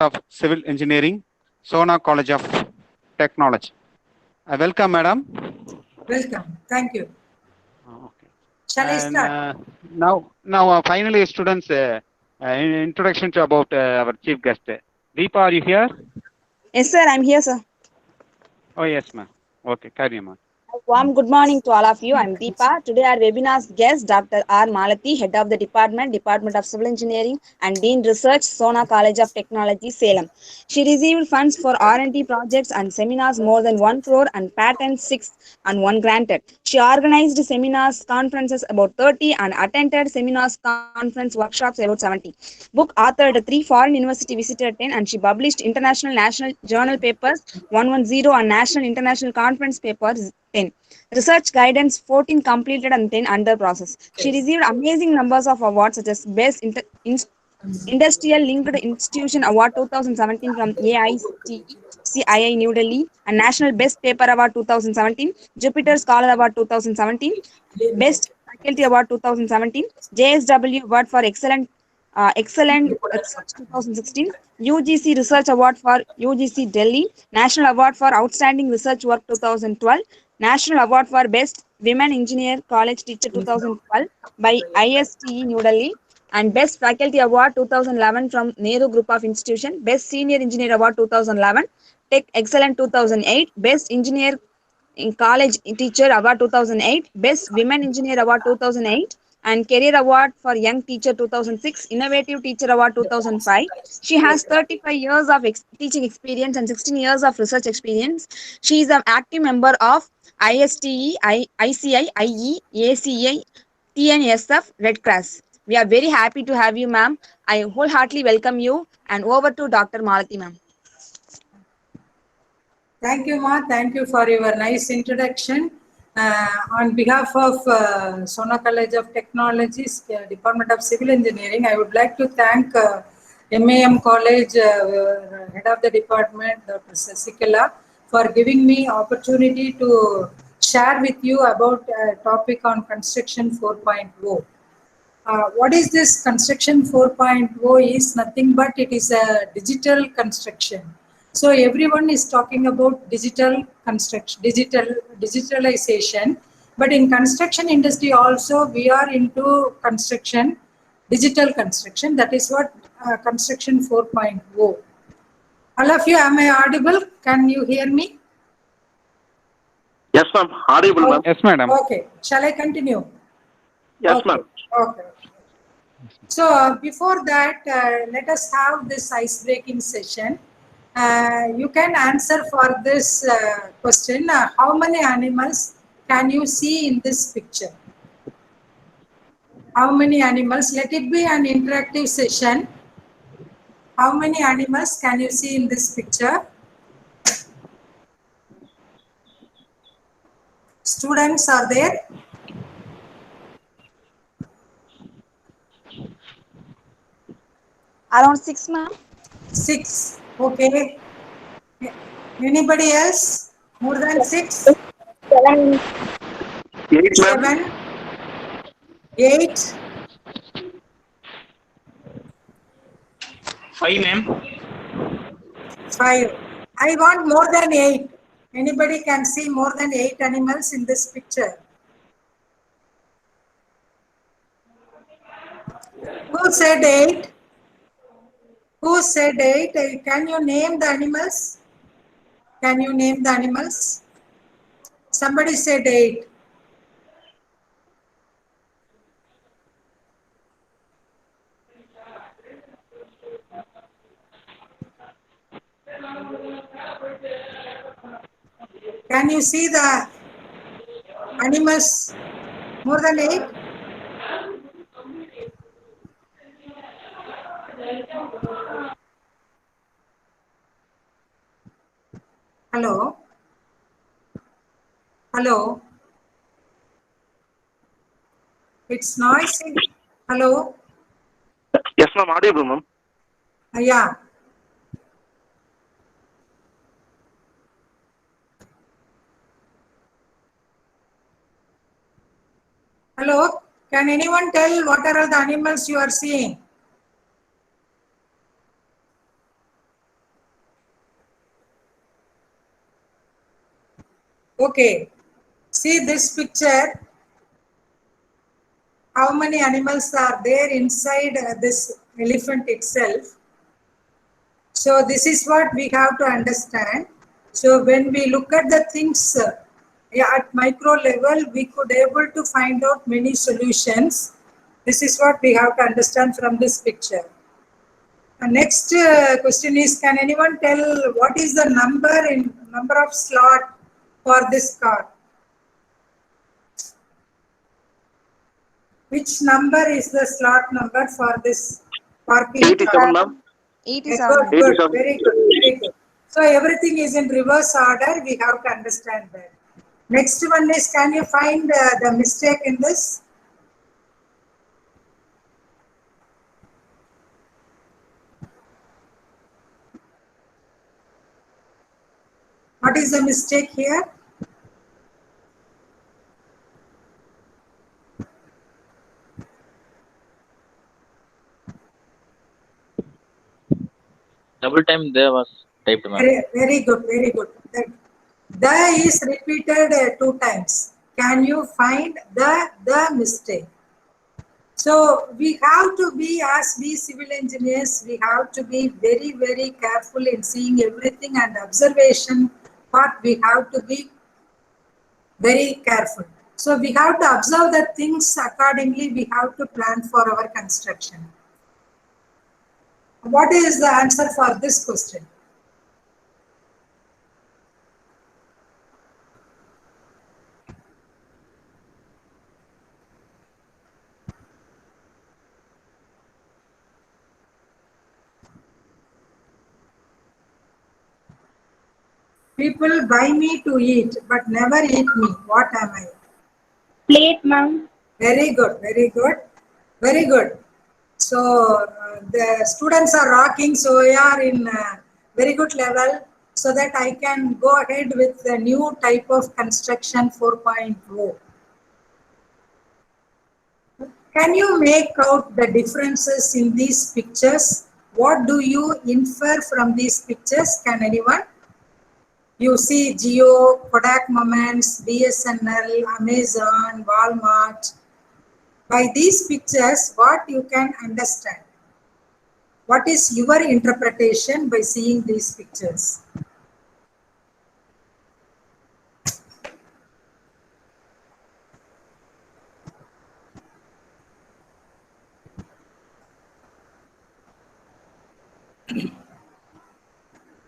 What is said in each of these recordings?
of Civil Engineering, Sona College of Technology. I welcome, madam. Welcome. Thank you. Okay. Shall I And start? now, finally, students, introduction to about our chief guest. Deepa, are you here? Yes, sir, I'm here, sir. Oh, yes, ma'am. Okay, carry on. A warm good morning to all of you. I'm Deepa. Today, our webinar's guest, Dr. R. Malati, Head of the Department of Civil Engineering and Dean Research, Sona College of Technology, Salem. She received funds for R&D projects and seminars more than 1 crore and patents 6 and 1 granted. She organized seminars, conferences about 30 and attended seminars, conference, workshops about 70. Book authored 3 foreign university visited 10 and she published international national journal papers 110 and national international conference papers 10. Research guidance 14 completed and 10 under process. She received amazing numbers of awards such as Best Industrial Linked Institution Award 2017 from AICII New Delhi and National Best Paper Award 2017, Jupiter Scholar Award 2017, Best Faculty Award 2017, JSW Award for Excellent Research 2016, UGC Research Award for UGC Delhi, National Award for Outstanding Research Work 2012, National Award for Best Women Engineer College Teacher 2012 by ISTE New Delhi, and Best Faculty Award 2011 from Nehru Group of Institution, Best Senior Engineer Award 2011, Tech Excellent 2008, Best Engineer in College Teacher Award 2008, Best Women Engineer Award 2008, and Career Award for Young Teacher 2006, Innovative Teacher Award 2005. She has 35 years of teaching experience and 16 years of research experience. She is an active member of ISTE, ICI, IE, ACI, TNSF, Red Cross. We are very happy to have you, ma'am. I wholeheartedly welcome you. And over to Dr. Malati, ma'am. Thank you, Ma. Thank you for your nice introduction. On behalf of Sona College of Technologies, Department of Civil Engineering, I would like to thank MAM College, Head of the Department, Dr. Sasikala, for giving me opportunity to share with you about a topic on Construction 4.0. What is this Construction 4.0 is nothing but it is a digital construction. So everyone is talking about digital construction, digitalization. But in construction industry also we are into construction, digital construction. That is what Construction 4.0. All of you, am I audible? Can you hear me? Yes, ma'am. Audible, ma'am. Yes, madam. Okay. Shall I continue? Yes, Okay. ma'am. Okay. So before that, let us have this ice-breaking session. You can answer for this question. How many animals can you see in this picture? How many animals? Let it be an interactive session. How many animals can you see in this picture? Students are there? Around 6, ma'am. 6. Okay. Anybody else? More than 6? 7. 8, ma'am. 7? 8? 5, ma'am. 5. I want more than 8. Anybody can see more than 8 animals in this picture? Who said 8? Who said 8? Can you name the animals? Can you name the animals? Somebody said 8. Can you see the animals more than 8? Hello? Hello? It's noisy. Hello? Yes, ma'am. Audible, ma'am. Yeah. Hello? Can anyone tell what are the animals you are seeing? Okay. See this picture. How many animals are there inside this elephant itself? So this is what we have to understand. So when we look at the things at micro level, we could able to find out many solutions. This is what we have to understand from this picture. Next question is, can anyone tell what is the number of slot for this car? Which number is the slot number for this parking 87, car? ma'am. 87. Good, good, 87. very good, very good. So everything is in reverse order. We have to understand that. Next one is, can you find the mistake in this? What is the mistake here? Double time there was typed, ma'am. Very good, very good. The is repeated 2 times. Can you find the mistake? So we have to be, as we civil engineers, we have to be very, very careful in seeing everything, and observation part we have to be very careful. So we have to observe the things accordingly. We have to plan for our construction. What is the answer for this question? People buy me to eat, but never eat me. What am I? Plate, ma'am. Very good, very good, very good. So the students are rocking, so we are in very good level, so that I can go ahead with the new type of construction 4.0. Can you make out the differences in these pictures? What do you infer from these pictures? Can anyone? You see Jio, Kodak Moments, BSNL, Amazon, Walmart. By these pictures, what you can understand? What is your interpretation by seeing these pictures?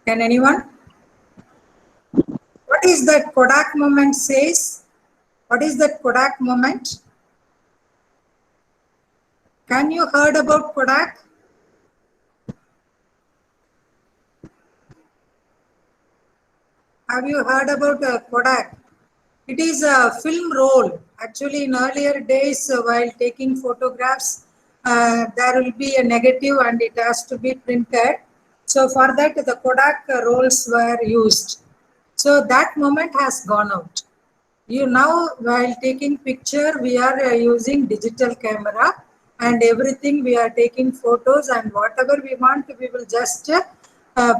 Can anyone? What is that Kodak Moment says? What is that Kodak Moment? Can you heard about Kodak? Have you heard about Kodak? It is a film roll. Actually, in earlier days, while taking photographs, there will be a negative and it has to be printed. So for that, the Kodak rolls were used. So that moment has gone out. You now, while taking picture, we are using digital camera, and everything we are taking photos, and whatever we want, we will just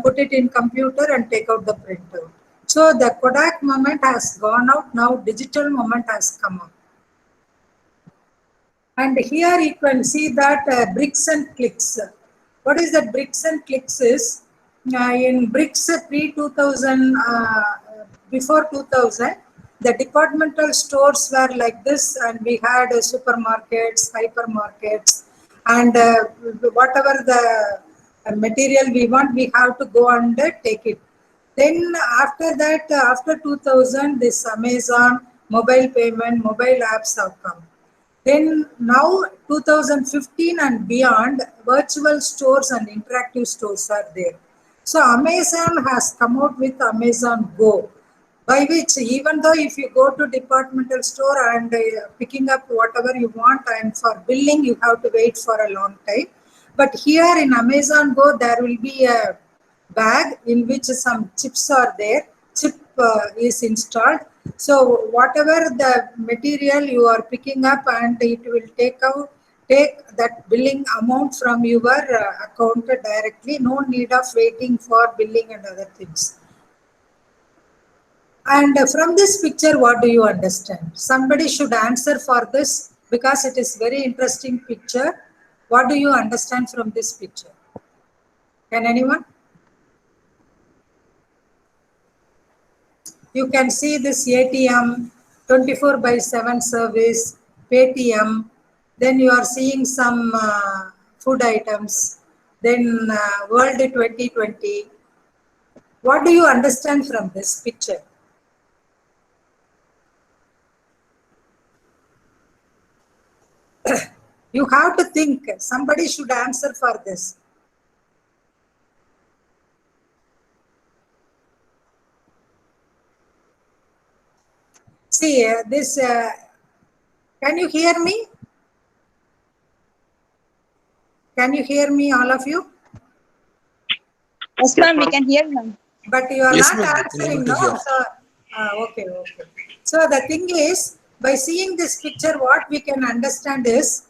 put it in computer and take out the printout. So the Kodak moment has gone out. Now digital moment has come up. And here you can see that bricks and clicks. What is that bricks and clicks is, in bricks pre-2000, before 2000, the departmental stores were like this, and we had supermarkets, hypermarkets, and whatever the material we want, we have to go and take it. Then after that, after 2000, this Amazon, mobile payment, mobile apps have come. Then now 2015 and beyond, virtual stores and interactive stores are there. So Amazon has come out with Amazon Go, by which even though if you go to departmental store and picking up whatever you want, and for billing you have to wait for a long time. But here in Amazon Go, there will be a bag in which some chips are there. Chip is installed. So whatever the material you are picking up, and it will take that billing amount from your account directly. No need of waiting for billing and other things. And from this picture, what do you understand? Somebody should answer for this because it is very interesting picture. What do you understand from this picture? Can anyone? You can see this ATM, 24/7 service, Paytm. Then you are seeing some food items. Then World 2020. What do you understand from this picture? You have to think. Somebody should answer for this. See, this, can you hear me? Can you hear me, all of you? Yes, ma'am, we can hear you. But you are Yes, not ma'am, answering, unable to no? hear. So, okay. So the thing is, by seeing this picture, what we can understand is,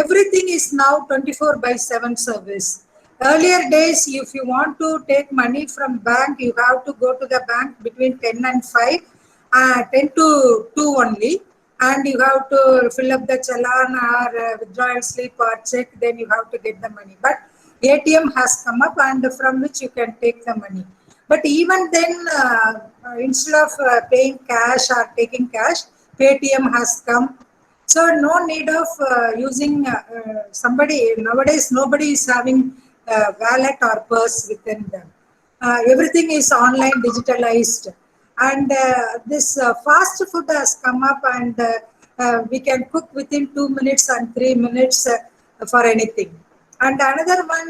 everything is now 24/7 service. Earlier days, if you want to take money from bank, you have to go to the bank between 10 and 5, 10 to 2 only, and you have to fill up the challan or withdrawal slip or check, then you have to get the money. But ATM has come up, and from which you can take the money. But even then, instead of paying cash or taking cash, Paytm has come. So no need of using somebody. Nowadays, nobody is having wallet or purse within them. Everything is online, digitalized. And this fast food has come up, and we can cook within 2 minutes and 3 minutes for anything. And another one,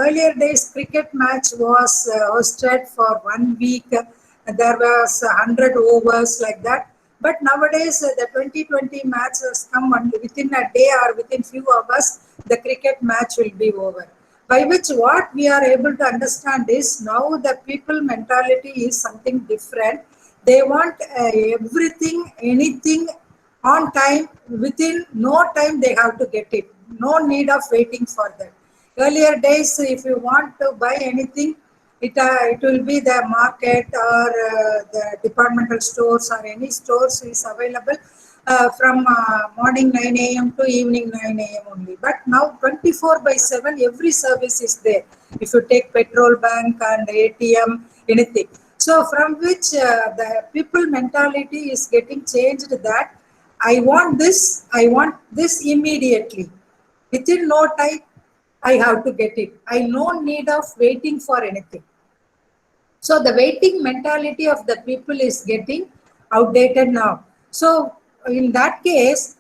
earlier days, cricket match was hosted for 1 week. There was 100 overs like that. But nowadays, the 2020 match has come only within a day or within few hours, the cricket match will be over. By which what we are able to understand is now the people mentality is something different. They want everything, anything on time, within no time they have to get it. No need of waiting for that. Earlier days, if you want to buy anything, it will be the market or the departmental stores or any stores is available from morning 9 a.m. to evening 9 a.m. only. But now 24/7, every service is there. If you take petrol bank and ATM, anything. So from which the people mentality is getting changed, that I want this immediately. Within no time, I have to get it. I no need of waiting for anything. So the waiting mentality of the people is getting outdated now. So in that case,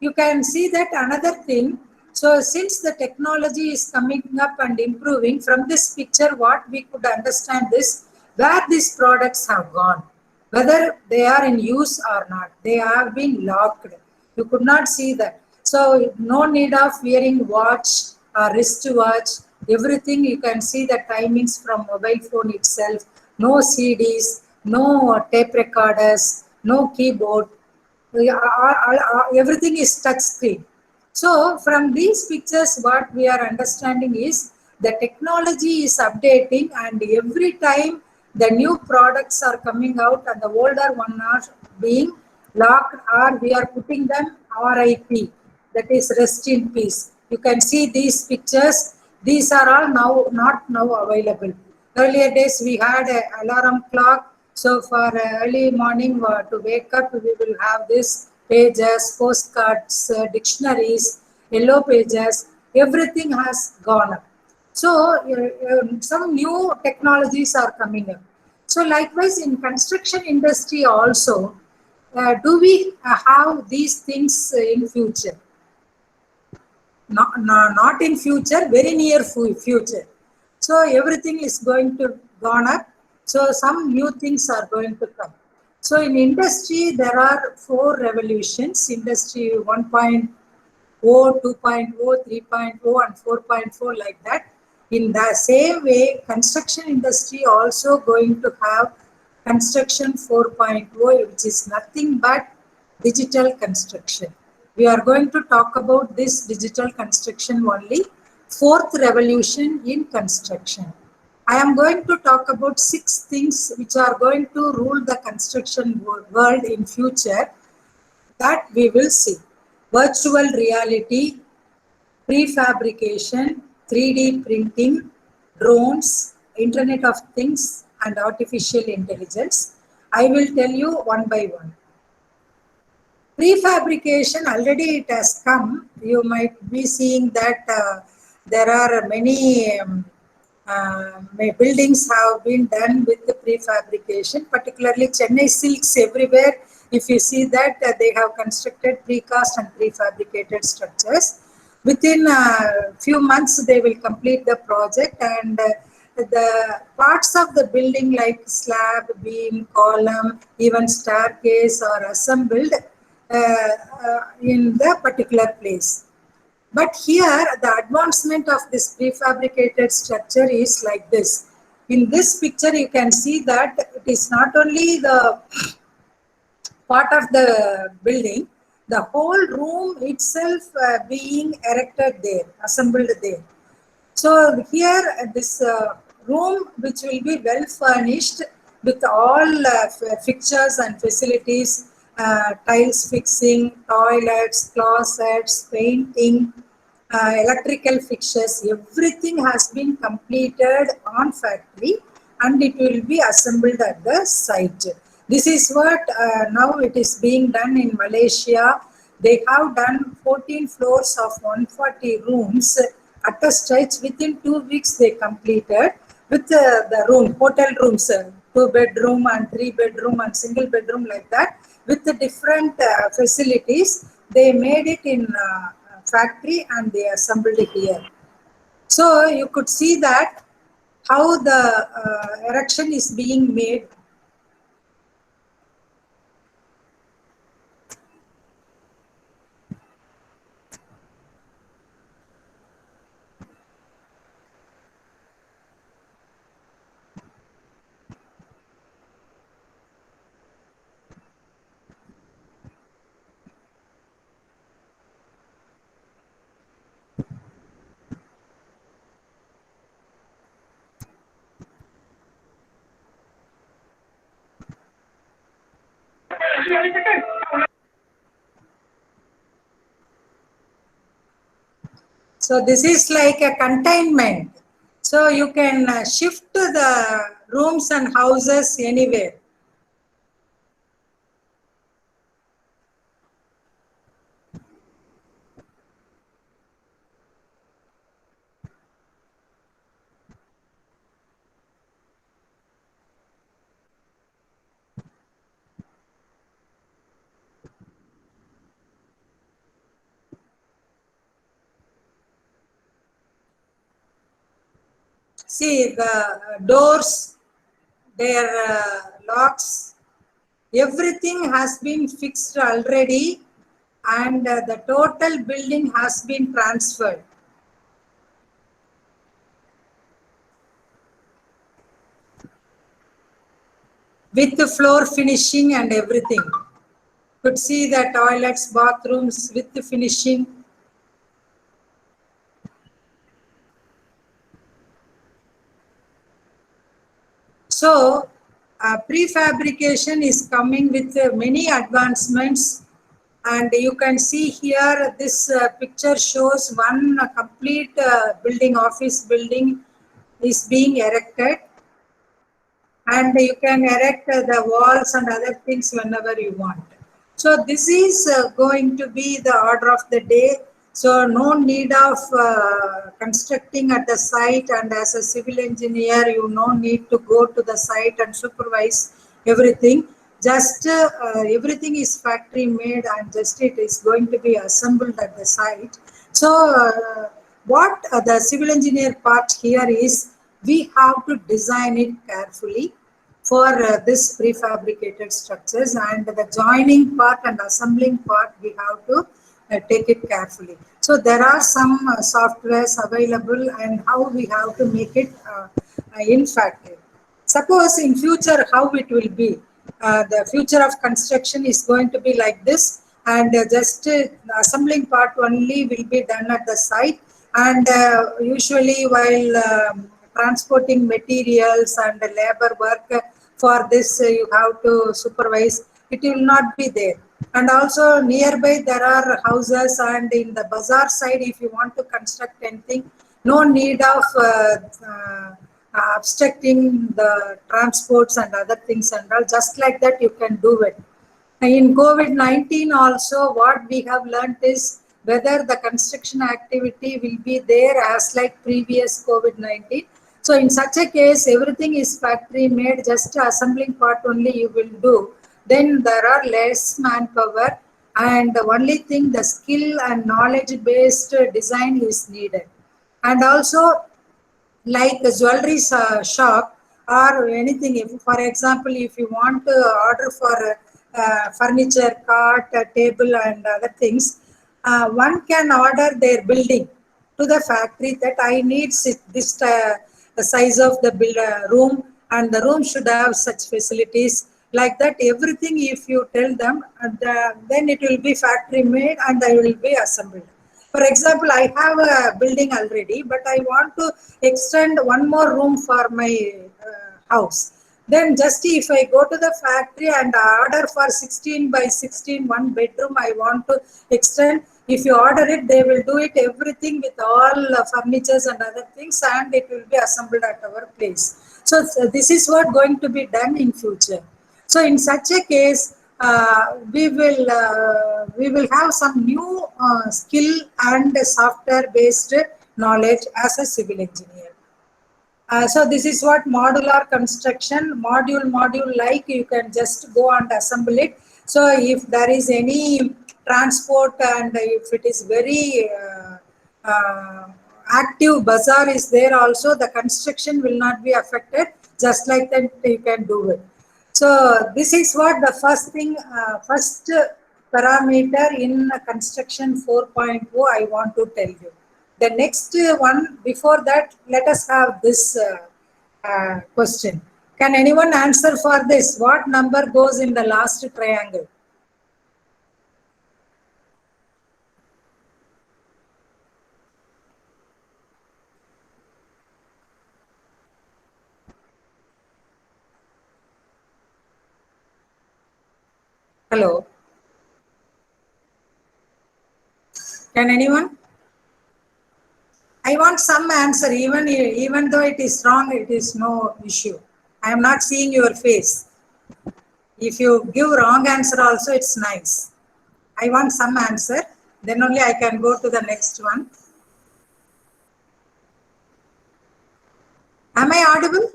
you can see that another thing. So since the technology is coming up and improving, from this picture, what we could understand is where these products have gone, whether they are in use or not. They have been locked. You could not see that. So no need of wearing watch or wristwatch. Everything you can see the timings from mobile phone itself. No CDs, no tape recorders, no keyboard. Everything is touch screen. So from these pictures, what we are understanding is the technology is updating, and every time the new products are coming out and the older one are being locked, or we are putting them RIP, that is rest in peace. You can see these pictures. These are all now not now available. Earlier days we had an alarm clock. So for early morning to wake up, we will have this pages, postcards, dictionaries, yellow pages. Everything has gone up. So some new technologies are coming up. So likewise in construction industry also, do we have these things in future? Not in future, very near future. So everything is going to gone up. So some new things are going to come. So in industry, there are 4 revolutions: industry 1.0, 2.0, 3.0, and 4.4, like that. In the same way, construction industry also going to have construction 4.0, which is nothing but digital construction. We are going to talk about this digital construction only, 4th revolution in construction. I am going to talk about 6 things which are going to rule the construction world in future that we will see. Virtual reality, prefabrication, 3D printing, drones, Internet of Things, and artificial intelligence. I will tell you one by one. Prefabrication, already it has come. You might be seeing that there are many buildings have been done with the prefabrication, particularly Chennai Silks everywhere. If you see that they have constructed precast and prefabricated structures. Within a few months, they will complete the project, and the parts of the building like slab, beam, column, even staircase are assembled in the particular place. But here, the advancement of this prefabricated structure is like this. In this picture, you can see that it is not only the part of the building, the whole room itself being erected there, assembled there. So here, this room, which will be well furnished with all fixtures and facilities, tiles fixing, toilets, closets, painting, electrical fixtures, everything has been completed on factory and it will be assembled at the site. This is what now it is being done in Malaysia. They have done 14 floors of 140 rooms at a stretch. Within 2 weeks they completed with the room, hotel rooms, 2-bedroom and 3-bedroom and single bedroom like that, with the different facilities. They made it in factory and they assembled it here. So you could see that how the erection is being made. So this is like a containment. So you can shift the rooms and houses anywhere. See the doors, their locks, everything has been fixed already and the total building has been transferred. With the floor finishing and everything. Could see the toilets, bathrooms with the finishing. So prefabrication is coming with many advancements, and you can see here this picture shows one complete building, office building is being erected, and you can erect the walls and other things whenever you want. So this is going to be the order of the day. So no need of constructing at the site, and as a civil engineer, you no need to go to the site and supervise everything. Just everything is factory made and just it is going to be assembled at the site. So what the civil engineer part here is, we have to design it carefully for this prefabricated structures, and the joining part and assembling part we have to take it carefully. So there are some softwares available and how we have to make it in factory. Suppose in future how it will be. The future of construction is going to be like this, and just the assembling part only will be done at the site, and usually while transporting materials and labor work. For this, you have to supervise. It will not be there. And also nearby there are houses, and in the bazaar side, if you want to construct anything, no need of obstructing the transports and other things and all. Just like that, you can do it. In COVID-19 also, what we have learned is whether the construction activity will be there as like previous COVID-19. So in such a case, everything is factory made, just assembling part only you will do. Then there are less manpower, and the only thing, the skill and knowledge based design is needed. And also, like a jewelry shop or anything, if, for example, if you want to order for furniture, cart, table and other things, one can order their building to the factory that I need this the size of the room, and the room should have such facilities. Like that, everything if you tell them, then it will be factory made and they will be assembled. For example, I have a building already, but I want to extend one more room for my house. Then just if I go to the factory and order for 16 by 16 one bedroom, I want to extend. If you order it, they will do it everything with all furnitures and other things, and it will be assembled at our place. So this is what going to be done in future. So in such a case, we will have some new skill and software based knowledge as a civil engineer. So this is what modular construction, module like you can just go and assemble it. So if there is any transport and if it is very active bazaar is there also, the construction will not be affected. Just like that you can do it. So this is what the first thing, first parameter in construction 4.0 I want to tell you. The next one, before that, let us have this question. Can anyone answer for this? What number goes in the last triangle? Hello? Can anyone? I want some answer, even though it is wrong, it is no issue. I am not seeing your face. If you give wrong answer also, it's nice. I want some answer, then only I can go to the next one. Am I audible?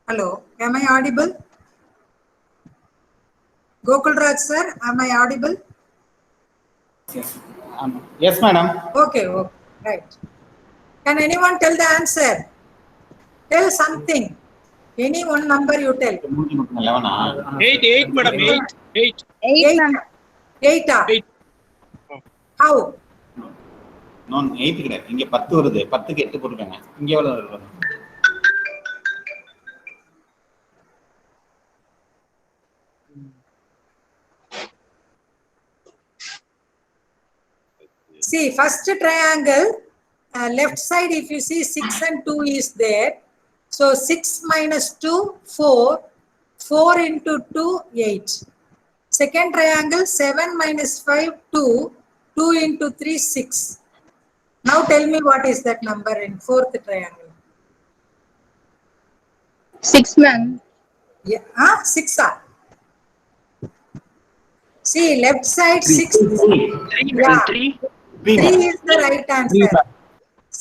Hello, am I audible? Gokul Raj sir, am I audible? Yes, madam. Okay, right. Can anyone tell the answer? Tell something. Any one number you tell. 8, madam. 8. 8, ma'am. 8. How? No, 8 கிடையாது. இங்க 10 வருது. 10க்கு 8 போட்டுருக்காங்க. இங்க எவ்வளவு வருது? See, first triangle, left side if you see 6 and 2 is there. So 6 minus 2, 4. 4 into 2, 8. Second triangle, 7 minus 5, 2. 2 into 3, 6. Now tell me what is that number in fourth triangle. 6, ma'am. Yeah, 6. See, left side 6. 3. 3 is the right answer.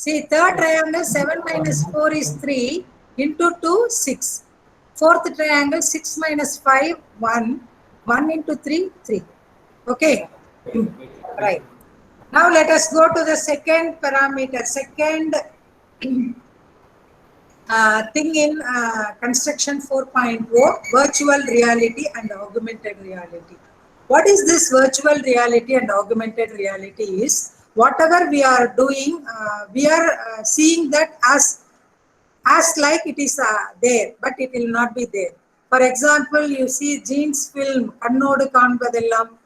See, third triangle 7 minus 4 is 3 into 2, 6. Fourth triangle 6 minus 5, 1. 1 into 3, 3. Okay. Right. Now let us go to the second parameter, second thing in construction 4.0, virtual reality and augmented reality. What is this virtual reality and augmented reality is, whatever we are doing, we are seeing that as like it is there, but it will not be there. For example, you see Jeans film, Kannodu Kaanpadellam.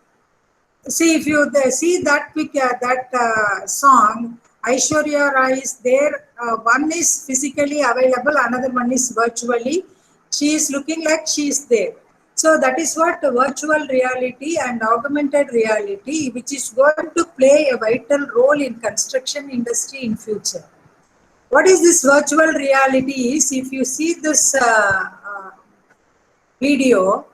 See, if you see that picture, that song, Aishwarya Rai is there. One is physically available, another one is virtually. She is looking like she is there. So that is what virtual reality and augmented reality, which is going to play a vital role in construction industry in future. What is this virtual reality is, if you see this video,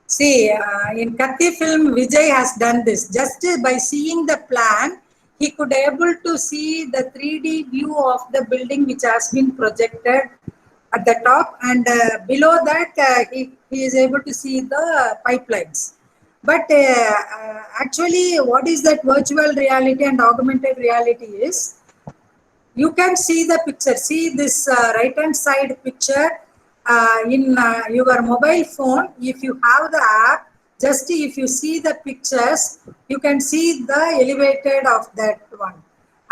see, in Katti film, Vijay has done this. Just by seeing the plan, he could able to see the 3D view of the building which has been projected at the top, and below that he is able to see the pipelines. But actually, what is that virtual reality and augmented reality is, you can see the picture. See this right hand side picture in your mobile phone. If you have the app, just if you see the pictures, you can see the elevated of that one.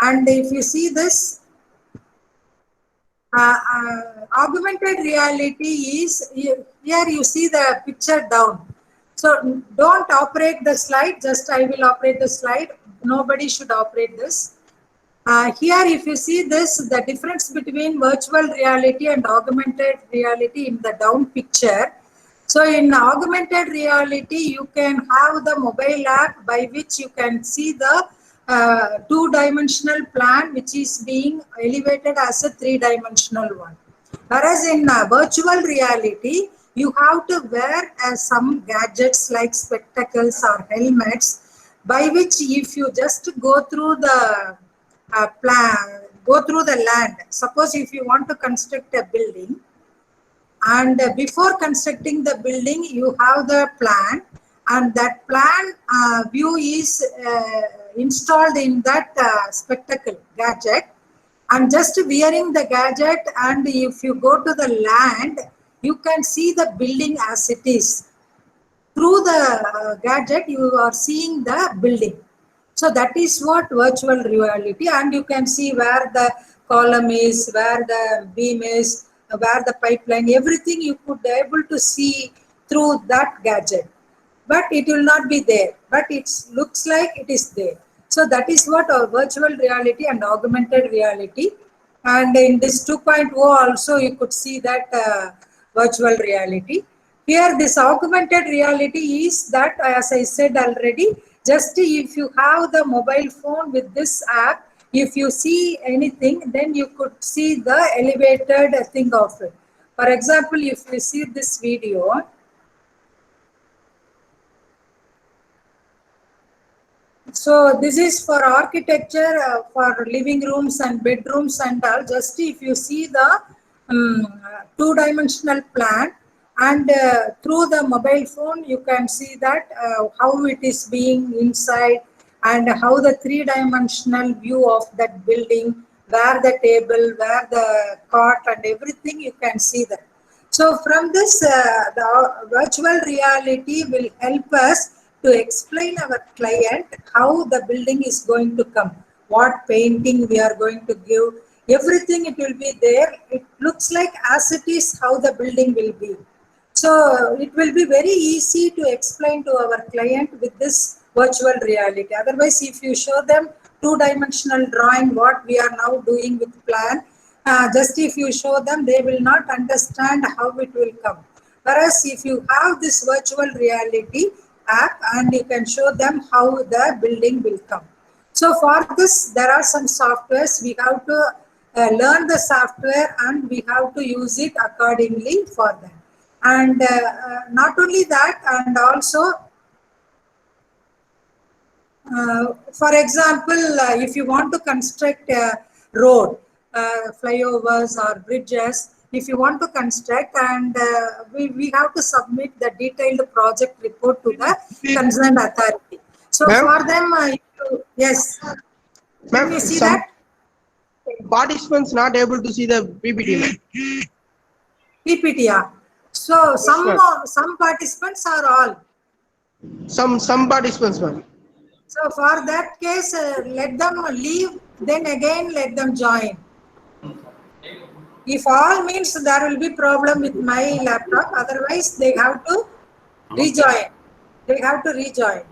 And if you see this, augmented reality is, here you see the picture down. So don't operate the slide, just I will operate the slide. Nobody should operate this. Here, if you see this, the difference between virtual reality and augmented reality in the down picture. So in augmented reality, you can have the mobile app by which you can see the two-dimensional plan which is being elevated as a three-dimensional one. Whereas in virtual reality, you have to wear some gadgets like spectacles or helmets, by which if you just go through the go through the land. Suppose if you want to construct a building, and before constructing the building, you have the plan, and that plan view is installed in that spectacle gadget, and just wearing the gadget, and if you go to the land, you can see the building as it is. Through the gadget, you are seeing the building. So that is what virtual reality, and you can see where the column is, where the beam is, where the pipeline, everything you could be able to see through that gadget. But it will not be there, but it looks like it is there. So that is what our virtual reality and augmented reality. And in this 2.0 also you could see that virtual reality. Here this augmented reality is that, as I said already, just if you have the mobile phone with this app, if you see anything, then you could see the elevated thing of it. For example, if you see this video, so this is for architecture, for living rooms and bedrooms and all. Just if you see the two-dimensional plan, and through the mobile phone, you can see that how it is being inside, and how the three-dimensional view of that building, where the table, where the cot and everything, you can see that. So from this, the virtual reality will help us to explain our client how the building is going to come, what painting we are going to give, everything it will be there. It looks like as it is how the building will be. So it will be very easy to explain to our client with this virtual reality. Otherwise, if you show them two-dimensional drawing, what we are now doing with plan, just if you show them, they will not understand how it will come. Whereas if you have this virtual reality app, and you can show them how the building will come. So for this, there are some softwares. We have to learn the software, and we have to use it accordingly for them. And not only that, and also, for example, if you want to construct a road, flyovers or bridges, if you want to construct, and we have to submit the detailed project report to the concerned authority. So Ma'am? for them, yes. Can you see that? Participants not able to see the PPT. ma'am. PPT, yeah. So some participants are all. Some participants, ma'am. So for that case, let them leave, then again let them join. If all means there will be problem with my laptop, otherwise they have to rejoin. They have to rejoin.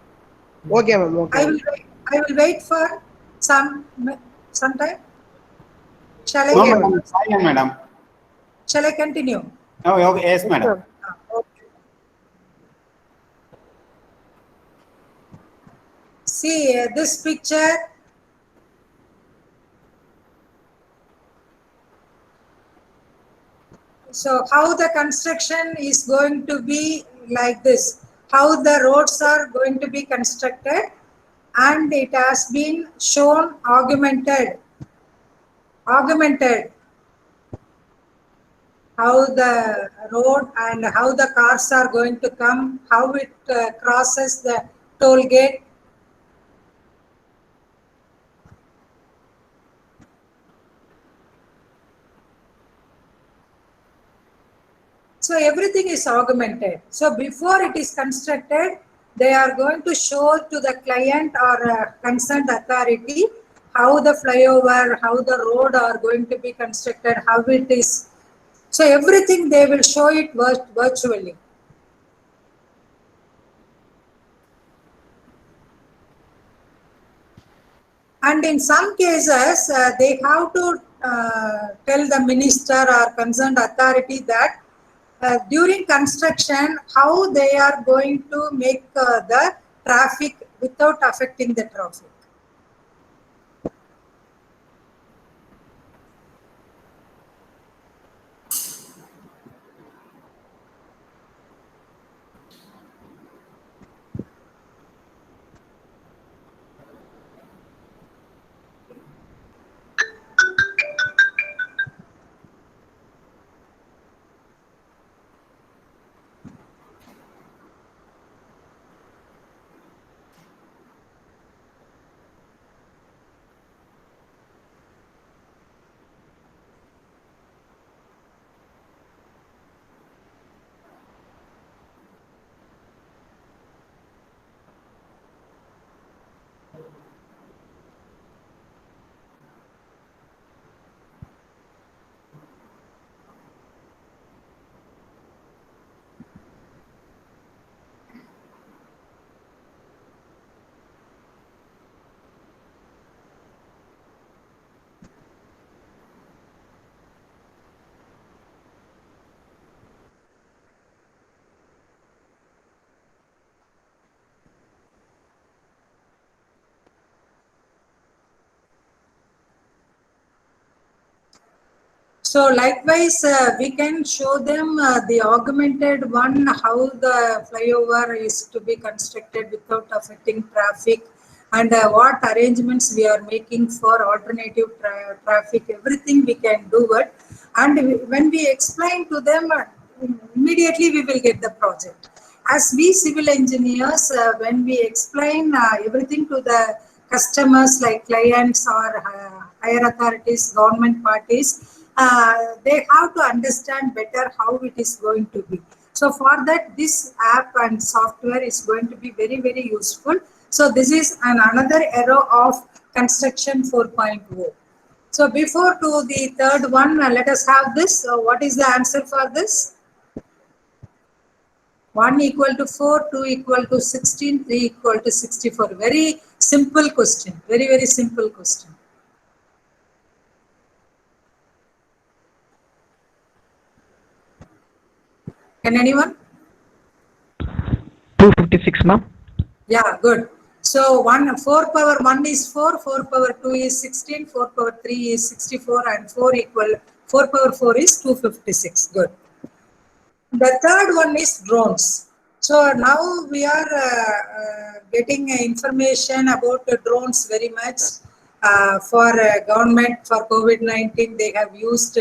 Okay, ma'am. Okay. I will wait for some time. Shall I No, get- madam. Fine, madam. Shall I continue? Oh, okay. Yes, madam. Okay. See this picture. So how the construction is going to be like this, how the roads are going to be constructed, and it has been shown augmented, how the road and how the cars are going to come, how it crosses the toll gate. So everything is augmented. So before it is constructed, they are going to show to the client or concerned authority how the flyover, how the road are going to be constructed, how it is. So everything they will show it virtually. And in some cases, they have to tell the minister or concerned authority that during construction, how they are going to make the traffic without affecting the traffic. So likewise, we can show them the augmented one, how the flyover is to be constructed without affecting traffic, and what arrangements we are making for alternative traffic, everything we can do it. And when we explain to them, immediately we will get the project. As we civil engineers, when we explain everything to the customers like clients or higher authorities, government parties, they have to understand better how it is going to be. So for that, this app and software is going to be very, very useful. So this is another era of construction 4.0. So before to the third one, let us have this. What is the answer for this? 1 equal to 4, 2 equal to 16, 3 equal to 64. Very simple question. Very, very simple question. Can anyone? 256, ma'am. Yeah, good. So 4 power 1 is 4, 4 power 2 is 16, 4 power 3 is 64, and 4 power 4 is 256. Good. The third one is drones. So now we are getting information about the drones very much for government for COVID-19. They have used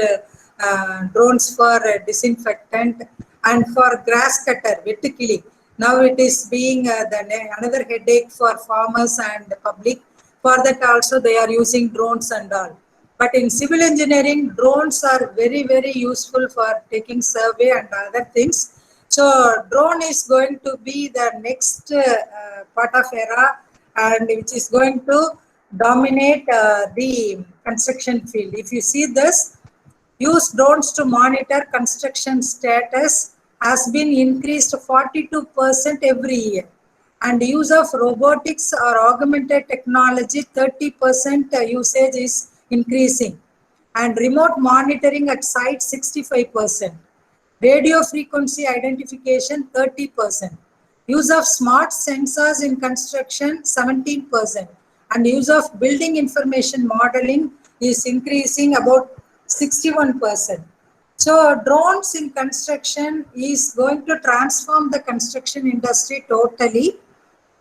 drones for disinfectant, and for grass cutter, vettukili. Now it is being another headache for farmers and the public. For that also they are using drones and all. But in civil engineering, drones are very, very useful for taking survey and other things. So drone is going to be the next part of era, and which is going to dominate the construction field. If you see this, use drones to monitor construction status has been increased 42% every year. And use of robotics or augmented technology, 30% usage is increasing. And remote monitoring at site, 65%. Radio frequency identification, 30%. Use of smart sensors in construction, 17%. And use of building information modeling is increasing about 61%. So drones in construction is going to transform the construction industry totally.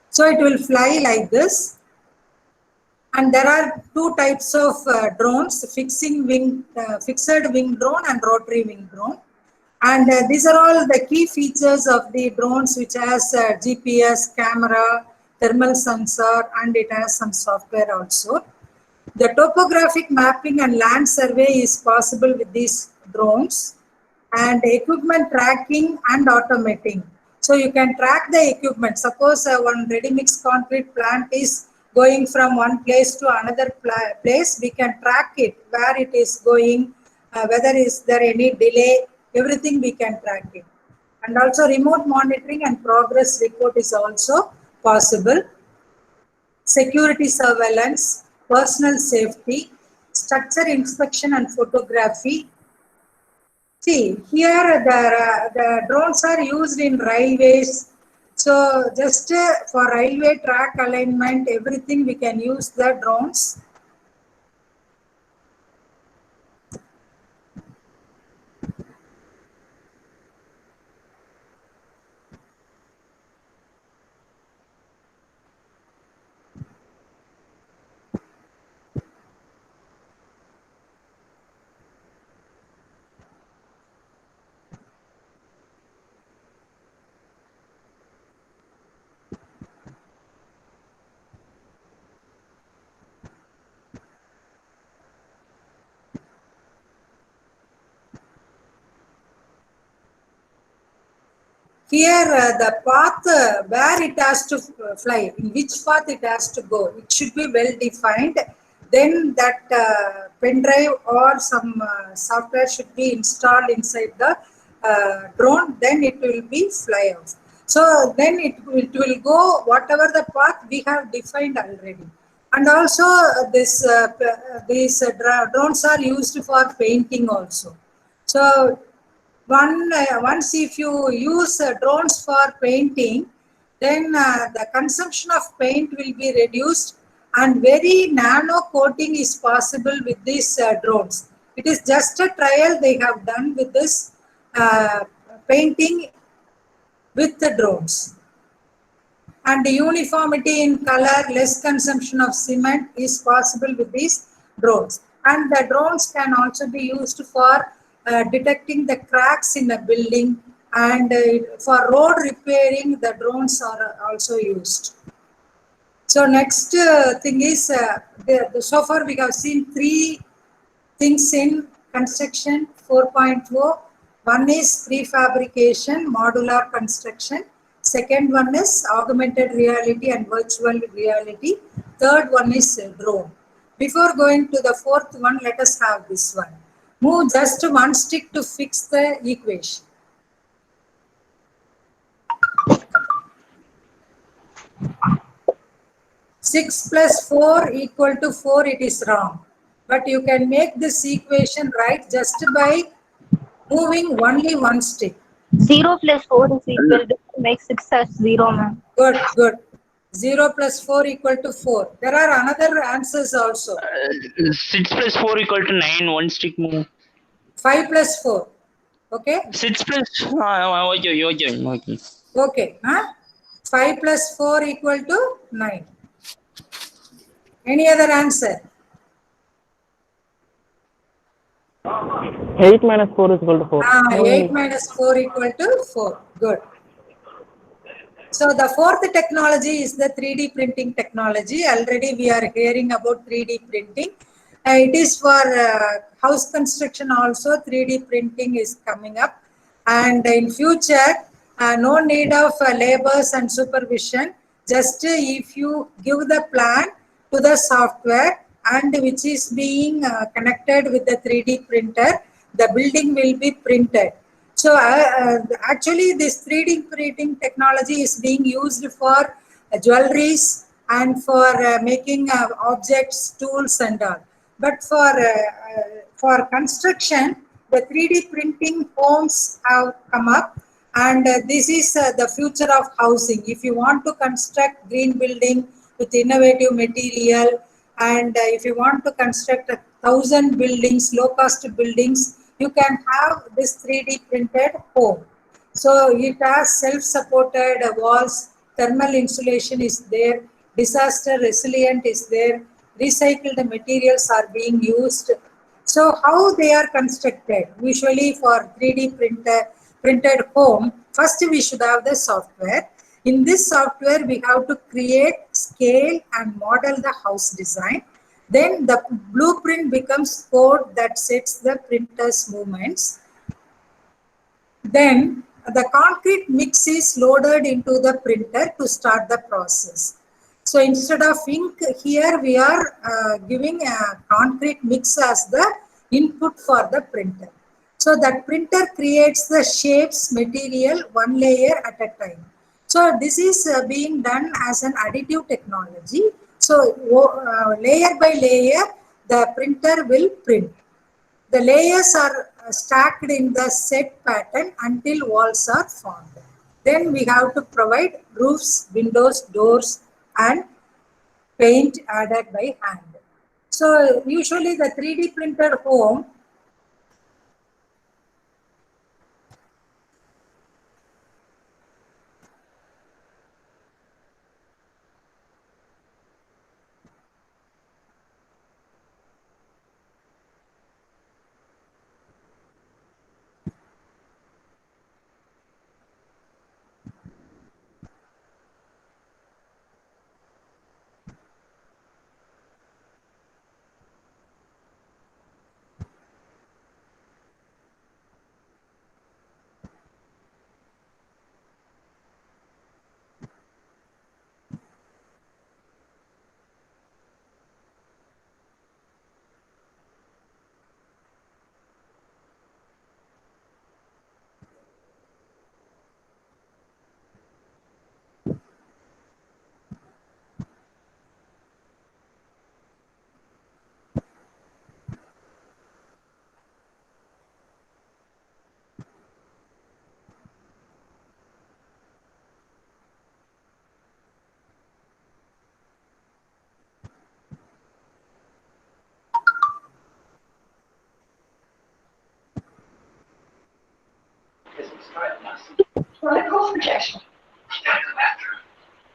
So it will fly like this. And there are two types of drones, fixed wing drone and rotary wing drone. And these are all the key features of the drones, which has GPS, camera, thermal sensor, and it has some software also. The topographic mapping and land survey is possible with these drones, and equipment tracking and automating. So you can track the equipment. Suppose one ready-mix concrete plant is going from one place to another place, we can track it, where it is going, whether is there any delay, everything we can track it. And also remote monitoring and progress report is also possible. Security surveillance, personal safety, structure inspection and photography. See, here the drones are used in railways. So just for railway track alignment, everything we can use the drones. Here the path where it has to fly, in which path it has to go, it should be well defined. Then that pen drive or some software should be installed inside the drone, then it will be fly off. So then it will go whatever the path we have defined already. And also these drones are used for painting also. So once if you use drones for painting, then the consumption of paint will be reduced, and very nano coating is possible with these drones. It is just a trial they have done with this painting with the drones. And the uniformity in color, less consumption of cement is possible with these drones. And the drones can also be used for detecting the cracks in a building, and for road repairing the drones are also used. So next thing is, so far we have seen three things in construction 4.0. One is prefabrication, modular construction. Second one is augmented reality and virtual reality. Third one is drone. Before going to the fourth one, let us have this one. Move just one stick to fix the equation. Six plus 4 equal to 4, it is wrong. But you can make this equation right just by moving only one stick. 0 plus 4 is equal to make 6 as 0, ma'am. Good, good. 0 plus 4 equal to 4. There are another answers also. 6 plus 4 equal to 9. One stick move. 5 plus 4. Okay? 6 plus. Okay. Okay. Huh? 5 plus 4 equal to 9. Any other answer? 8 minus 4 is equal to 4. 8 minus 4 equal to 4. Good. So the fourth technology is the 3D printing technology. Already we are hearing about 3D printing. It is for house construction also. 3D printing is coming up, and in future no need of labors and supervision. Just if you give the plan to the software and which is being connected with the 3D printer, the building will be printed. So actually this 3D printing technology is being used for jewelries and for making objects, tools and all. But for construction, the 3D printing homes have come up, and this is the future of housing. If you want to construct green building with innovative material, and if you want to construct 1,000 buildings, low cost buildings, you can have this 3D printed home. So it has self-supported walls, thermal insulation is there, disaster resilient is there, recycled materials are being used. So how they are constructed? Usually for 3D printed home, first we should have the software. In this software, we have to create, scale and model the house design. Then the blueprint becomes code that sets the printer's movements. Then the concrete mix is loaded into the printer to start the process. So instead of ink, here we are giving a concrete mix as the input for the printer. So that printer creates the shapes, material, one layer at a time. So this is being done as an additive technology. So layer by layer, the printer will print. The layers are stacked in the set pattern until walls are formed. Then we have to provide roofs, windows, doors, and paint added by hand. So usually the 3D printed home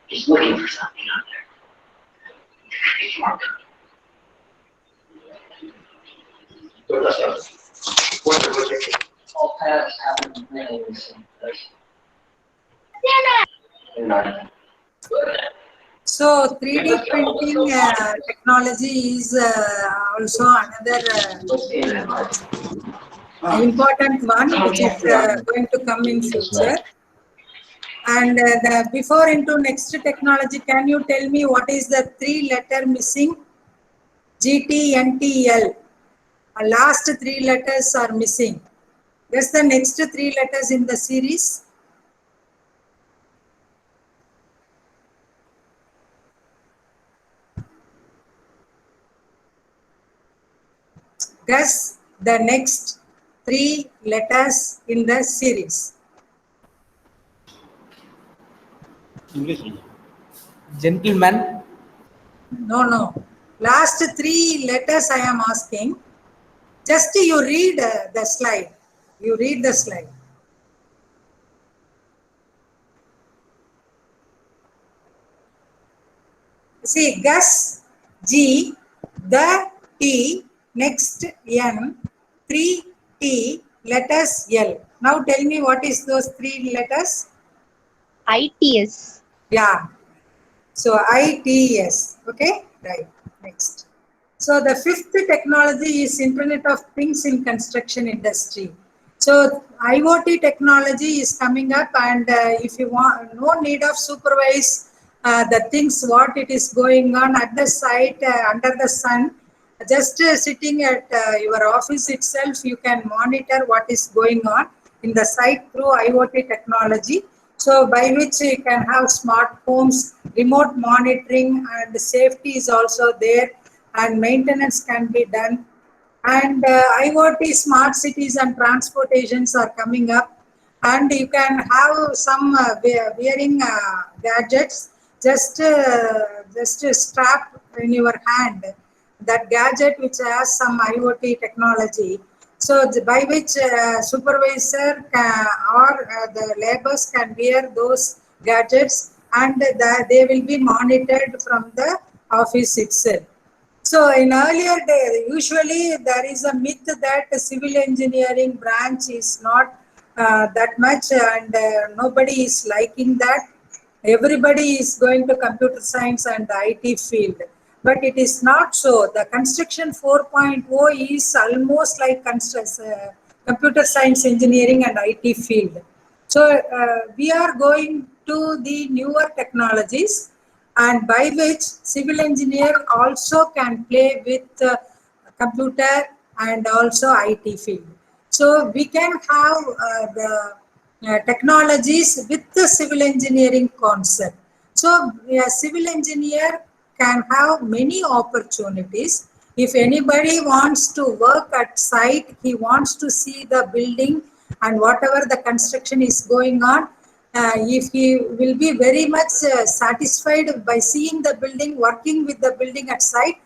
He's looking for something out there. All paths happen in the same place. So 3D printing technology is also another important one which is going to come in future. And before into next technology, can you tell me what is the 3-letter missing? GTNTL. Last 3 letters are missing. Guess the next 3 letters in the series. Guess the next 3 letters in the series. English. Gentleman. No. Last 3 letters I am asking. Just you read the slide. You read the slide. See, Gus, G, the T, next N, 3 T, letters L. Now tell me what is those three letters? ITS. Yeah. So ITS. Okay. Right. Next. So the fifth technology is Internet of Things in construction industry. So IoT technology is coming up, and if you want, no need of supervise the things what it is going on at the site under the sun. Just sitting at your office itself, you can monitor what is going on in the site through IoT technology. So by which you can have smart homes, remote monitoring, and safety is also there, and maintenance can be done. And IoT smart cities and transportations are coming up, and you can have some wearing gadgets, just strap in your hand that gadget which has some IoT technology. So by which supervisor or the laborers can wear those gadgets, and they will be monitored from the office itself. So in earlier days, usually there is a myth that the civil engineering branch is not that much, and nobody is liking that. Everybody is going to computer science and the IT field. But it is not so. The construction 4.0 is almost like computer science engineering and IT field. So we are going to the newer technologies, and by which civil engineer also can play with computer and also IT field. So we can have the technologies with the civil engineering concept. So a civil engineer can have many opportunities. If anybody wants to work at site, he wants to see the building and whatever the construction is going on. If he will be very much satisfied by seeing the building, working with the building at site,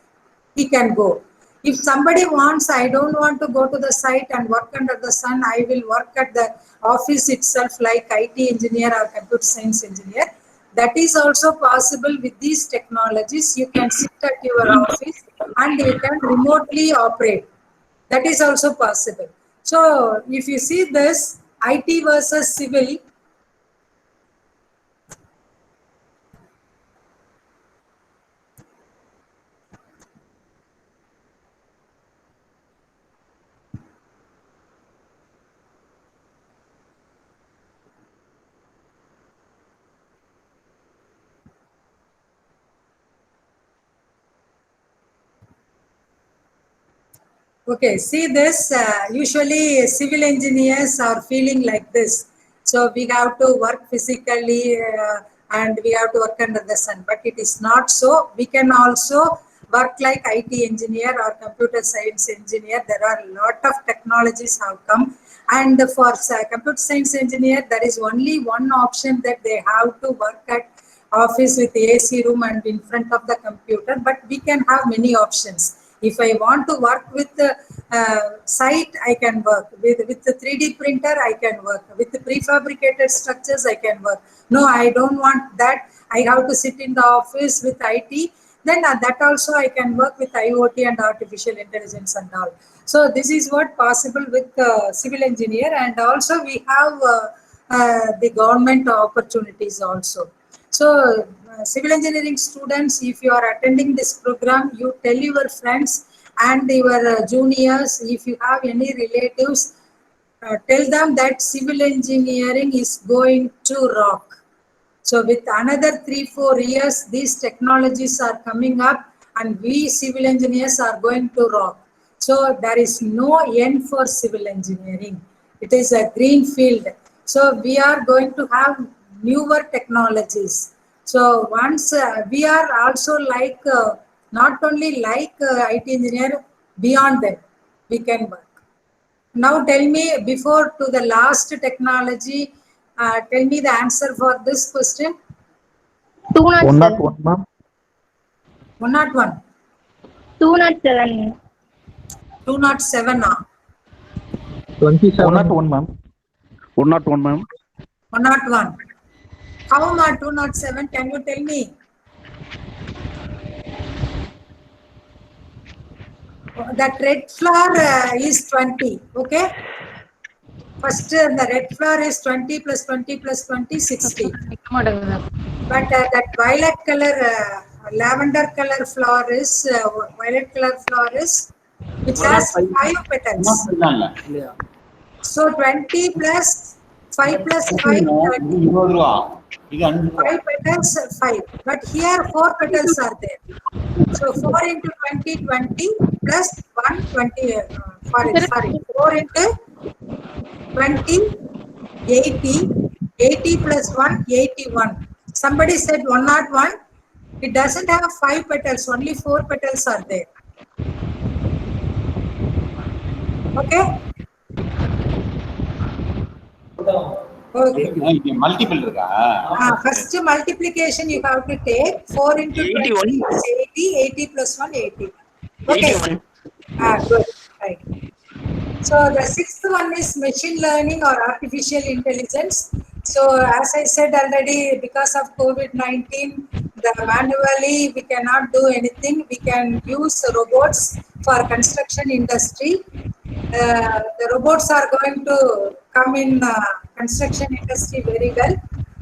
he can go. If somebody wants, I don't want to go to the site and work under the sun, I will work at the office itself like IT engineer or computer science engineer. That is also possible with these technologies. You can sit at your office and you can remotely operate. That is also possible. So if you see this, IT versus civil, okay, see this, usually civil engineers are feeling like this. So we have to work physically and we have to work under the sun, but it is not so. We can also work like IT engineer or computer science engineer. There are a lot of technologies have come. And for computer science engineer, there is only one option that they have to work at office with AC room and in front of the computer, but we can have many options. If I want to work with the site, I can work. With the 3D printer, I can work. With the prefabricated structures, I can work. No, I don't want that. I have to sit in the office with IT. Then that also I can work with IoT and artificial intelligence and all. So this is what possible with civil engineer, and also we have the government opportunities also. So civil engineering students, if you are attending this program, you tell your friends and your juniors, if you have any relatives, tell them that civil engineering is going to rock. So with another 3-4 years, these technologies are coming up and we civil engineers are going to rock. So there is no end for civil engineering. It is a green field. So we are going to have newer technologies. So once we are also like, not only like IT engineer, beyond that, we can work. Now tell me, before to the last technology, tell me the answer for this question. 207. 101. 207. 207. 101, ma'am. 101, ma'am. 101. How ma 207? Can you tell me? That red floor is 20. Okay. First, the red floor is 20 plus 20 plus 20, 60. But that violet color, lavender color flower is, violet color flower is, which has 5 petals. So 20 plus 5 plus 5, 30. 5 petals, 5. But here 4 petals are there. So 4 into 20, 20 plus 1, 20. Sorry, 4 into 20, 80. 80 plus 1, 81. Somebody said 101. It doesn't have 5 petals, only 4 petals are there. Okay? Okay. Multiple. First multiplication you have to take 4 into 20 is 80, 80 plus 1, 80. Okay. Good. Right. So the sixth one is machine learning or artificial intelligence. So as I said already, because of COVID-19, manually we cannot do anything. We can use robots for construction industry. The robots are going to come in construction industry very well.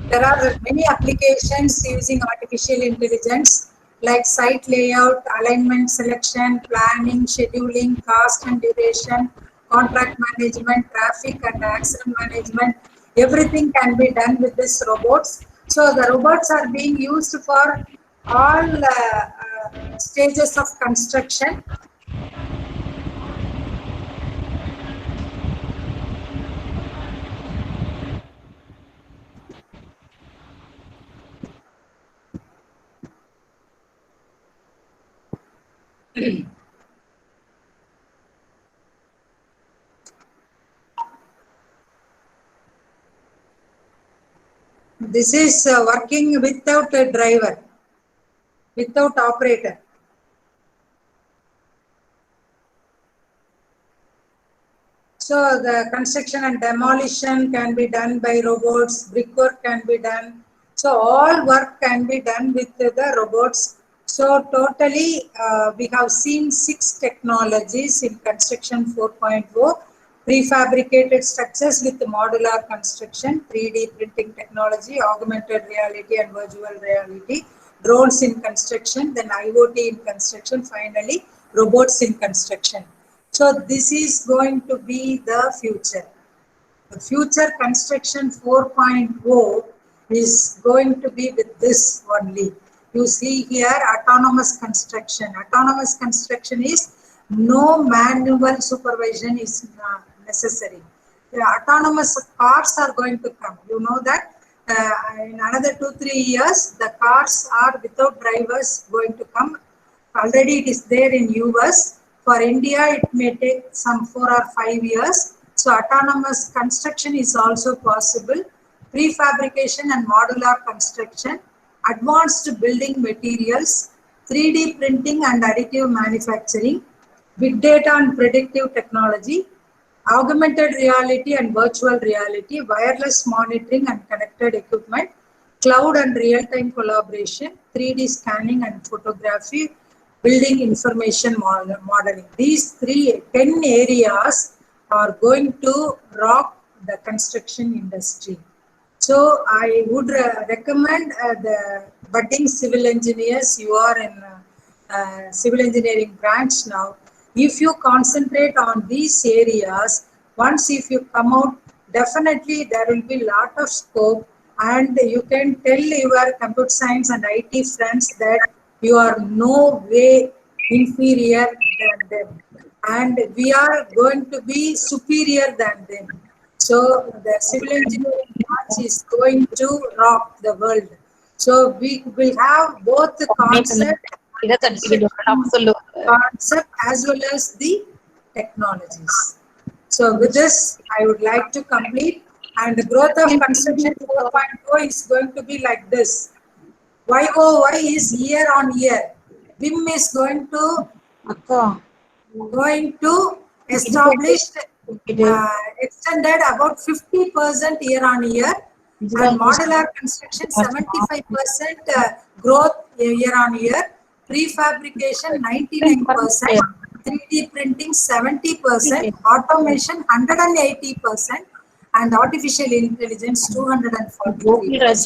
There are many applications using artificial intelligence like site layout, alignment selection, planning, scheduling, cost and duration, contract management, traffic and accident management. Everything can be done with these robots. So the robots are being used for all stages of construction. This is working without a driver, without operator. So the construction and demolition can be done by robots, brickwork can be done. So all work can be done with the robots. So totally we have seen 6 technologies in construction 4.0. Prefabricated structures with modular construction, 3D printing technology, augmented reality and virtual reality, drones in construction, then IoT in construction, finally robots in construction. So this is going to be the future. The future construction 4.0 is going to be with this only. You see here autonomous construction. Autonomous construction is no manual supervision is necessary. The autonomous cars are going to come. You know that in another 2-3 years, the cars are without drivers going to come. Already it is there in US. For India, it may take some 4 or 5 years. So autonomous construction is also possible. Prefabrication and modular construction, advanced building materials, 3D printing and additive manufacturing, big data and predictive technology, augmented reality and virtual reality, wireless monitoring and connected equipment, cloud and real-time collaboration, 3D scanning and photography, building information modeling. These 10 areas are going to rock the construction industry. So I would recommend the budding civil engineers, you are in civil engineering branch now. If you concentrate on these areas, once if you come out, definitely there will be a lot of scope, and you can tell your computer science and IT friends that you are no way inferior than them, and we are going to be superior than them. So the civil engineering branch is going to rock the world. So we will have both the concept as well as the technologies. So with this, I would like to complete, and the growth of construction 4.0 is going to be like this. YOY is year on year. BIM is going to establish extended about 50% year on year, and modular construction 75% growth year on year, prefabrication 99%, 3D printing 70%, automation 180%, and artificial intelligence 243%.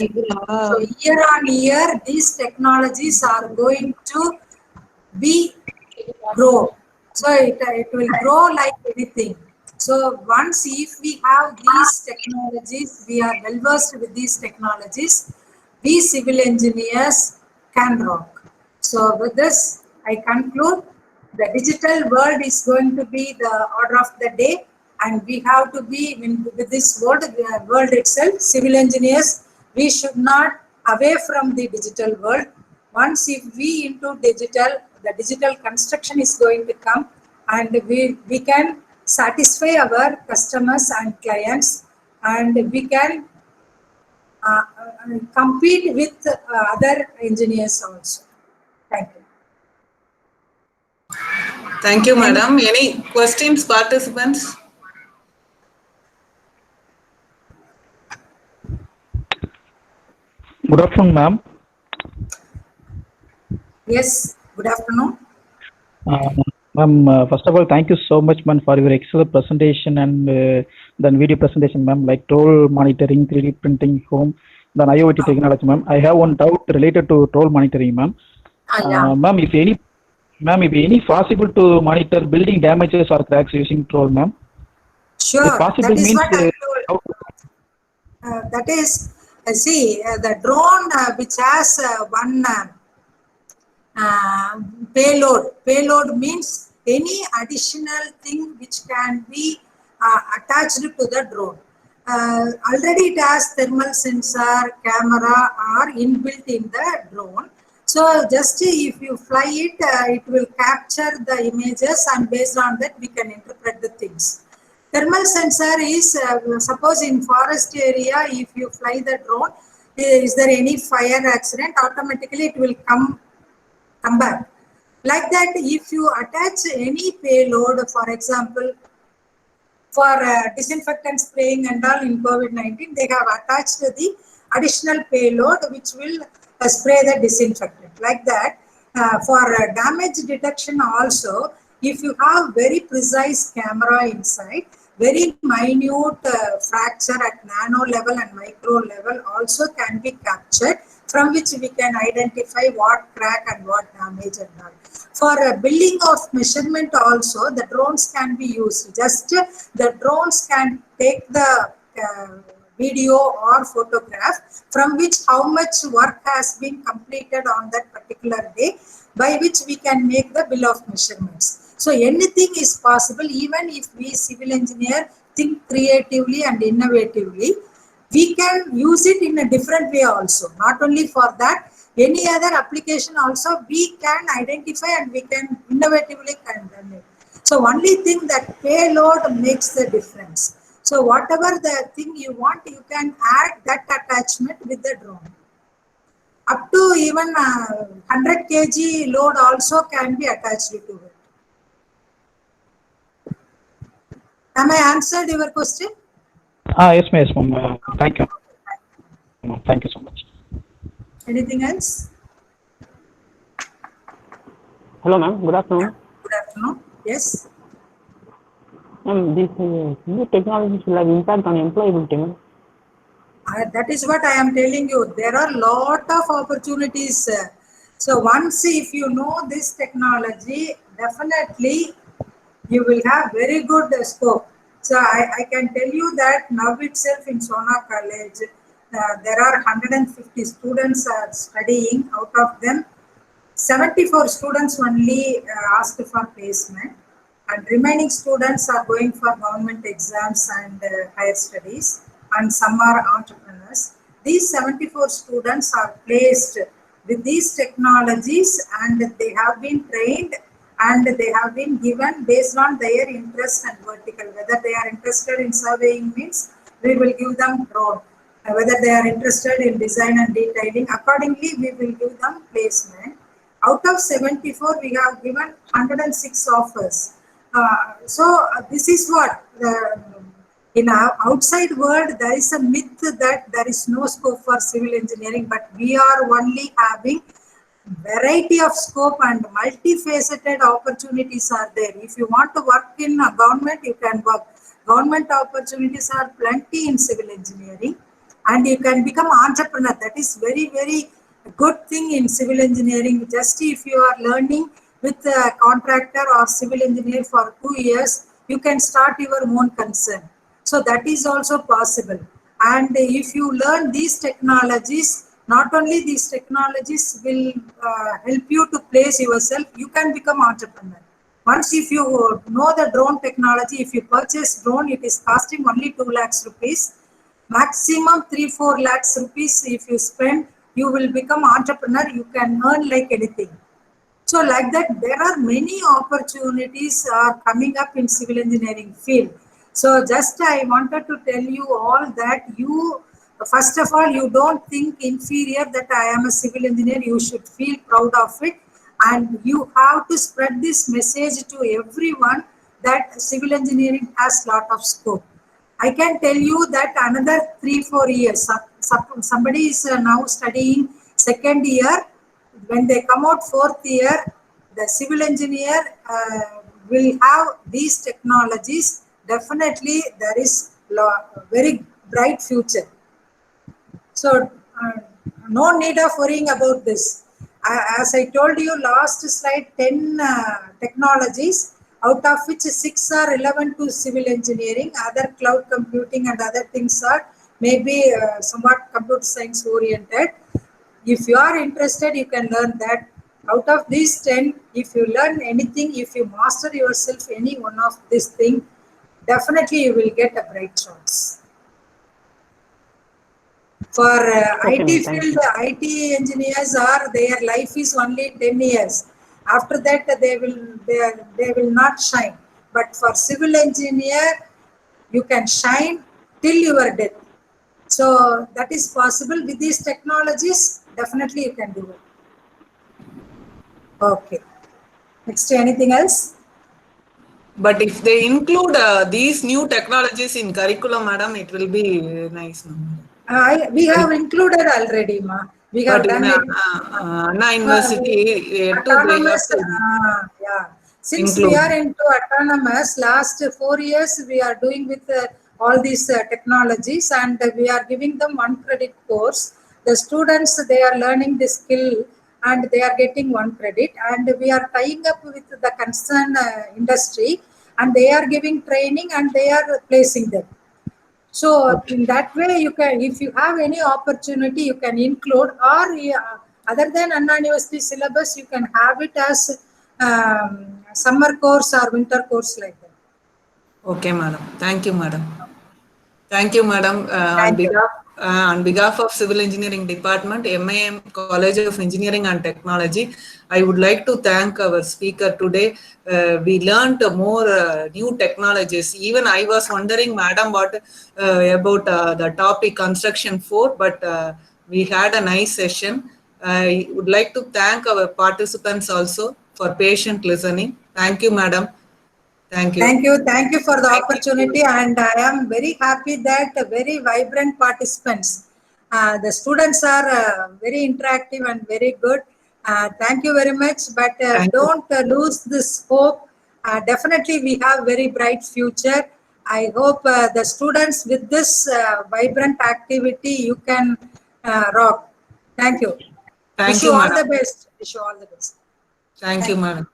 So year on year, these technologies are going to be grow. So it will grow like anything. So once if we have these technologies, we are well versed with these technologies, we civil engineers can rock. So with this, I conclude the digital world is going to be the order of the day, and we have to be with this world itself, civil engineers, we should not away from the digital world. Once if we into digital, the digital construction is going to come, and we can satisfy our customers and clients, and we can compete with other engineers also. Thank you. Thank you, madam. Any questions, participants? Good afternoon, ma'am. Yes, good afternoon. Ma'am, first of all, thank you so much, ma'am, for your excellent presentation and then video presentation, ma'am, like toll monitoring, 3D printing, home, then IoT technology, ma'am. I have one doubt related to toll monitoring, ma'am. Ma'am, if any possible to monitor building damages or cracks using toll, ma'am? Sure, that is means, what I told. That is, see, the drone which has one payload. Payload means any additional thing which can be attached to the drone. Already it has thermal sensor, camera are inbuilt in the drone. So just if you fly it, it will capture the images, and based on that we can interpret the things. Thermal sensor is, suppose in forest area, if you fly the drone, is there any fire accident, automatically it will come back. Like that, if you attach any payload, for example, for disinfectant spraying and all in COVID-19, they have attached the additional payload which will spray the disinfectant. Like that, for damage detection also, if you have very precise camera inside, very minute fracture at nano level and micro level also can be captured, from which we can identify what crack and what damage and all. For building of measurement also, the drones can be used. Just the drones can take the video or photograph, from which how much work has been completed on that particular day, by which we can make the bill of measurements. So anything is possible, even if we civil engineer think creatively and innovatively, we can use it in a different way also. Not only for that, any other application also we can identify and we can innovatively condemn it. So only thing that payload makes the difference. So whatever the thing you want, you can add that attachment with the drone. Up to even 100 kg load also can be attached to it. Am I answered your question? Yes, ma'am. Thank you. Thank you so much. Anything else? Hello, ma'am. Good afternoon. Good afternoon. Yes. Ma'am, these new technologies will have impact on employability, ma'am. That is what I am telling you. There are a lot of opportunities. So once if you know this technology, definitely you will have very good scope. So I can tell you that now itself in Sona College, there are 150 students studying. Out of them, 74 students only asked for placement, and remaining students are going for government exams and higher studies, and some are entrepreneurs. These 74 students are placed with these technologies, and they have been trained and they have been given based on their interest and vertical. Whether they are interested in surveying means we will give them drone. Whether they are interested in design and detailing, accordingly we will give them placement. Out of 74, we have given 106 offers. So this is what in our outside world there is a myth that there is no scope for civil engineering, but we are only having variety of scope and multifaceted opportunities are there. If you want to work in a government, you can work. Government opportunities are plenty in civil engineering, and you can become entrepreneur. That is very, very good thing in civil engineering. Just if you are learning with a contractor or civil engineer for 2 years, you can start your own concern. So that is also possible. And if you learn these technologies, not only these technologies will help you to place yourself, you can become entrepreneur. Once if you know the drone technology, if you purchase drone, it is costing only 2 lakhs rupees. Maximum 3-4 lakhs rupees if you spend, you will become entrepreneur. You can earn like anything. So like that, there are many opportunities are coming up in civil engineering field. So just I wanted to tell you all that you, first of all, you don't think inferior that I am a civil engineer. You should feel proud of it. And you have to spread this message to everyone that civil engineering has lot of scope. I can tell you that another 3-4 years, somebody is now studying second year. When they come out fourth year, the civil engineer will have these technologies. Definitely, there is very bright future. So, no need of worrying about this. As I told you last slide, 10 technologies, out of which 6 are relevant to civil engineering. Other cloud computing and other things are maybe somewhat computer science oriented. If you are interested, you can learn that. Out of these 10, if you learn anything, if you master yourself any one of these things, definitely you will get a bright chance. For IT field, IT engineers are, their life is only 10 years. After that, they will not shine. But for civil engineer, you can shine till your death. So that is possible with these technologies. Definitely you can do it. Okay. Next, anything else? But if they include these new technologies in curriculum, madam, it will be nice. We have included already, ma. We have done it. Anna University, autonomous. Yeah. Since we are into autonomous, last 4 years we are doing with all these technologies, and we are giving them 1 credit course. The students, they are learning the skill and they are getting 1 credit, and we are tying up with the concerned industry, and they are giving training and they are placing them. So in that way, you can, if you have any opportunity, you can include, or other than Anna University syllabus, you can have it as summer course or winter course like that. Okay, madam. Thank you, madam. Thank you, madam. On behalf of Civil Engineering Department, MIM College of Engineering and Technology, I would like to thank our speaker today. We learned more new technologies. Even I was wondering, madam, what about the topic construction 4, but we had a nice session. I would like to thank our participants also for patient listening. Thank you, madam. Thank you. Thank you for the opportunity, and I am very happy that very vibrant participants. The students are very interactive and very good. Thank you very much, but don't lose this hope. Definitely we have very bright future. I hope the students with this vibrant activity, you can rock. Thank you. Thank Wish you, you all madam. the best. Wish you all the best. Thank you, madam.